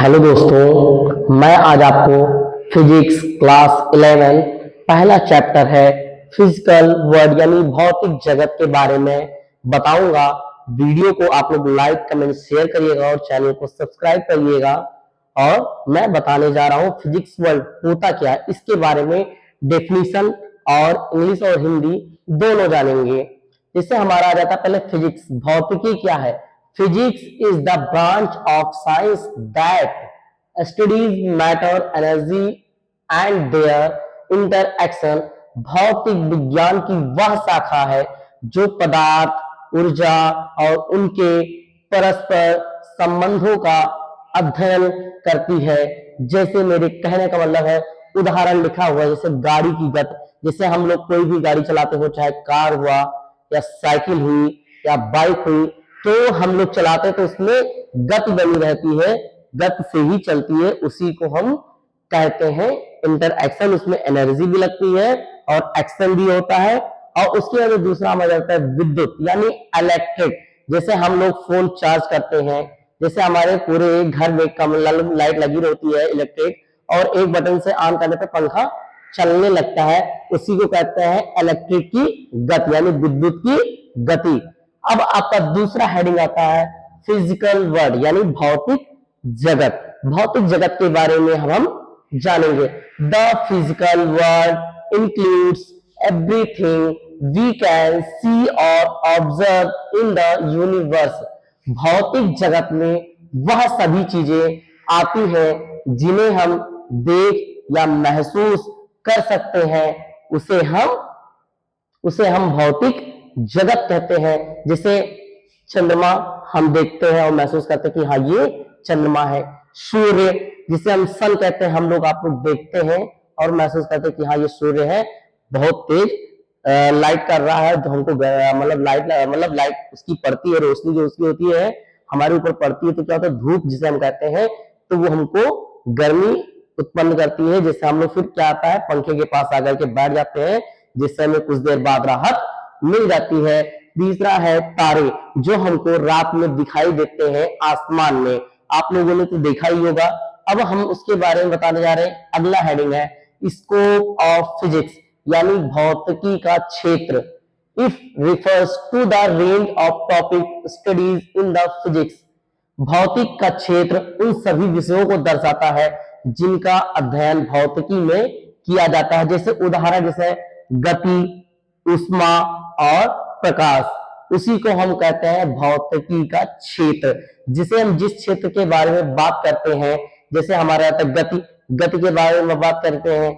Hello दोस्तों, मैं आज आपको फिजिक्स क्लास 11 पहला चैप्टर है फिजिकल वर्ल्ड यानी भौतिक जगत के बारे में बताऊंगा। वीडियो को आप लोग लाइक कमेंट शेयर करिएगा और चैनल को सब्सक्राइब करिएगा। और मैं बताने जा रहा हूँ फिजिक्स वर्ल्ड होता क्या है, इसके बारे में डेफिनेशन और इंग्लिश और हिंदी दोनों जानेंगे। इससे हमारा आ जाता है पहले फिजिक्स। भौतिकी क्या है? Physics is the branch of science that studies matter, energy and their interaction। भौतिक विज्ञान की वह शाखा है जो पदार्थ, ऊर्जा और उनके परस्पर संबंधों का अध्ययन करती है। जैसे मेरे कहने का मतलब है, उदाहरण लिखा हुआ है जैसे गाड़ी की गति। जैसे हम लोग कोई भी गाड़ी चलाते हो, चाहे कार हुआ या साइकिल हुई या बाइक हुई, तो हम लोग चलाते हैं तो उसमें गति बनी रहती है, गति से ही चलती है, उसी को हम कहते हैं इंटरएक्शन। उसमें एनर्जी भी लगती है और एक्शन भी होता है। और उसके बाद दूसरा हमारा जाता है विद्युत यानी इलेक्ट्रिक। जैसे हम लोग फोन चार्ज करते हैं, जैसे हमारे पूरे घर में कम लाइट लगी रहती है इलेक्ट्रिक, और एक बटन से ऑन करने पे पंखा चलने लगता है, उसी को कहते हैं इलेक्ट्रिक की गति यानी विद्युत की गति। अब आपका दूसरा हेडिंग आता है फिजिकल वर्ल्ड यानी भौतिक जगत। भौतिक जगत के बारे में हम जानेंगे। The physical world includes everything we can see और ऑब्जर्व इन द यूनिवर्स। भौतिक जगत में वह सभी चीजें आती हैं जिन्हें हम देख या महसूस कर सकते हैं, उसे हम भौतिक जगत कहते हैं। जैसे चंद्रमा हम देखते हैं और महसूस करते हैं कि हाँ ये चंद्रमा है। सूर्य जिसे हम सन कहते हैं, हम लोग आप लोग देखते हैं और महसूस करते हैं कि हाँ ये सूर्य है, बहुत तेज लाइट कर रहा है, जो हमको मतलब लाइट उसकी पड़ती है, रोशनी जो उसकी होती है हमारे ऊपर पड़ती है तो क्या होता है, धूप जिसे हम कहते हैं, तो वो हमको गर्मी उत्पन्न करती है। जिससे हम लोग फिर क्या आता है, पंखे के पास आकर के बैठ जाते हैं, जिससे हमें कुछ देर बाद राहत मिल जाती है। तीसरा है तारे, जो हमको रात में दिखाई देते हैं आसमान में, आप लोगों ने तो देखा ही होगा। अब हम उसके बारे में बताने जा रहे हैं। अगला हेडिंग है स्कोप ऑफ फिजिक्स यानी भौतिकी का क्षेत्र। If refers to the range of topic studies in the physics. भौतिक का क्षेत्र उन सभी विषयों को दर्शाता है जिनका अध्ययन भौतिकी में किया जाता है। जैसे उदाहरण जैसे गति, ऊष्मा और प्रकाश, उसी को हम कहते हैं भौतिकी का क्षेत्र। जिसे हम जिस क्षेत्र के बारे में बात करते हैं, जैसे हमारा आता है गति, गति के बारे में बात करते हैं,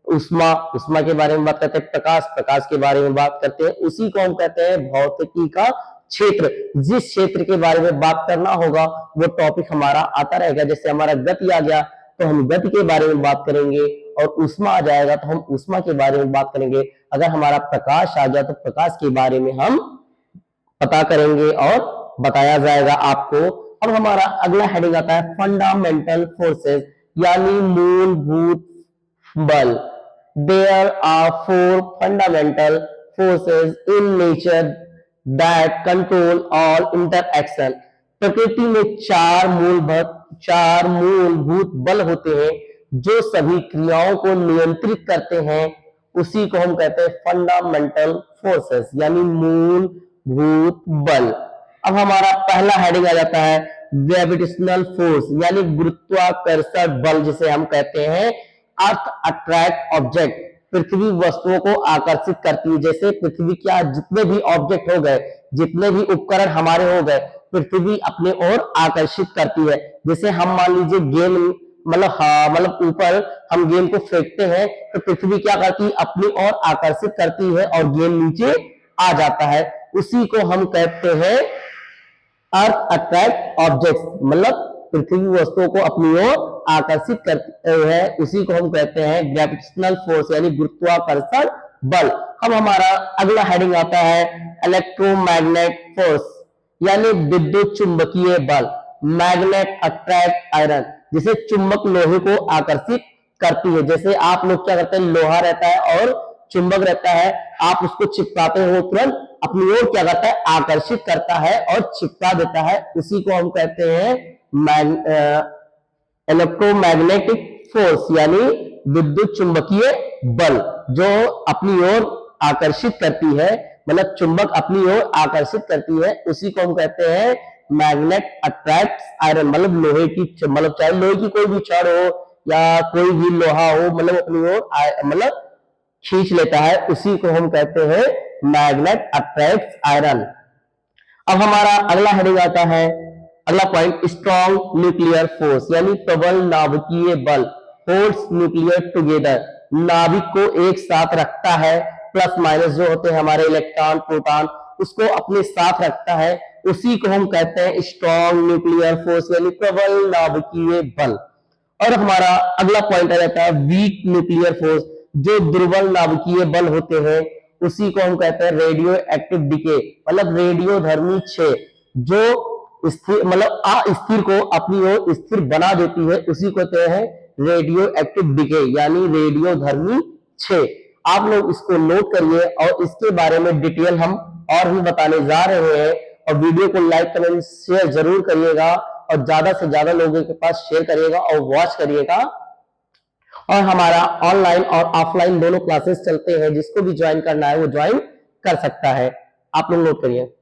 ऊष्मा, ऊष्मा के बारे में बात करते हैं, प्रकाश, प्रकाश के बारे में बात करते हैं, उसी को हम कहते हैं भौतिकी का क्षेत्र। जिस क्षेत्र के बारे में बात करना होगा वो टॉपिक हमारा आता रहेगा। जैसे हमारा गति आ गया तो हम गति के बारे में बात करेंगे, और ऊष्मा आ जाएगा तो हम ऊष्मा के बारे में बात करेंगे। अगर हमारा प्रकाश आ गया तो प्रकाश के बारे में हम पता करेंगे और बताया जाएगा आपको। अब हमारा अगला हेडिंग आता है फंडामेंटल फोर्सेस यानी मूलभूत बल। There are 4 fundamental forces in nature that control all interaction. प्रकृति में चार मूलभूत बल होते हैं जो सभी क्रियाओं को नियंत्रित करते हैं, उसी को हम कहते हैं फंडामेंटल फोर्सेस यानी मूलभूत बल। अब हमारा पहला हेडिंग आ जाता है ग्रेविटेशनल फोर्स यानी गुरुत्वाकर्षण बल, जिसे हम कहते हैं अर्थ अट्रैक्ट ऑब्जेक्ट। पृथ्वी वस्तुओं को आकर्षित करती है। जैसे पृथ्वी क्या, जितने भी ऑब्जेक्ट हो गए, जितने भी उपकरण हमारे हो गए, पृथ्वी अपने ओर आकर्षित करती है। जैसे हम मान लीजिए गेंद मतलब ऊपर हम गेंद को फेंकते हैं तो पृथ्वी क्या करती है, अपनी ओर आकर्षित करती है और गेंद नीचे आ जाता है। उसी को हम कहते हैं अर्थ अट्रैक्ट ऑब्जेक्ट्स, मतलब पृथ्वी वस्तुओं को अपनी ओर आकर्षित करते हैं, उसी को हम कहते हैं ग्रेविटेशनल फोर्स यानी गुरुत्वाकर्षण बल। अब हमारा अगला हेडिंग आता है इलेक्ट्रोमैग्नेट फोर्स यानी विद्युत चुंबकीय बल। मैग्नेट अट्रैक्ट आयरन, जिसे चुंबक लोहे को आकर्षित करती है। जैसे आप लोग क्या करते हैं, लोहा रहता है और चुंबक रहता है, आप उसको चिपकाते हो तुरंत अपनी ओर क्या करता है, आकर्षित करता है और चिपका देता है, उसी को हम कहते हैं इलेक्ट्रोमैग्नेटिक फोर्स यानी विद्युत चुंबकीय बल जो अपनी ओर आकर्षित करती है, मतलब चुंबक अपनी ओर आकर्षित करती है, उसी को हम कहते हैं मैग्नेट अट्रैक्ट्स आयरन। मतलब लोहे की, मतलब चाहे लोहे की कोई भी छड़ हो या कोई भी लोहा हो, मतलब अपनी ओर मतलब खींच लेता है, उसी को हम कहते हैं मैग्नेट अट्रैक्ट्स आयरन। अब हमारा अगला हेडिंग आता है, अगला पॉइंट, स्ट्रॉन्ग न्यूक्लियर फोर्स यानी प्रबल नाभिकीय बल, होल्ड्स न्यूक्लियर टुगेदर, नाभिक को एक साथ रखता है, प्लस माइनस जो होते हैं हमारे इलेक्ट्रॉन प्रोटॉन, उसको अपने साथ रखता है, उसी को हम कहते हैं स्ट्रॉन्ग न्यूक्लियर फोर्स यानी प्रबल नाभिकीय बल। और हमारा अगला पॉइंट आ जाता है वीक न्यूक्लियर फोर्स, जो दुर्बल नाभिकीय बल होते हैं, उसी को हम कहते हैं रेडियो एक्टिव डिके, मतलब रेडियोधर्मी क्षय, जो स्थिर मतलब अस्थिर को अपनी ओर स्थिर बना देती है, उसी को कहते हैं रेडियो एक्टिव डिके यानी रेडियोधर्मी क्षय। आप लोग इसको नोट करिए और इसके बारे में डिटेल हम और भी बताने जा रहे हैं। और वीडियो को लाइक कमेंट शेयर जरूर करिएगा और ज्यादा से ज्यादा लोगों के पास शेयर करिएगा और वॉच करिएगा। और हमारा ऑनलाइन और ऑफलाइन दोनों क्लासेस चलते हैं, जिसको भी ज्वाइन करना है वो ज्वाइन कर सकता है। आप लोग नोट करिए।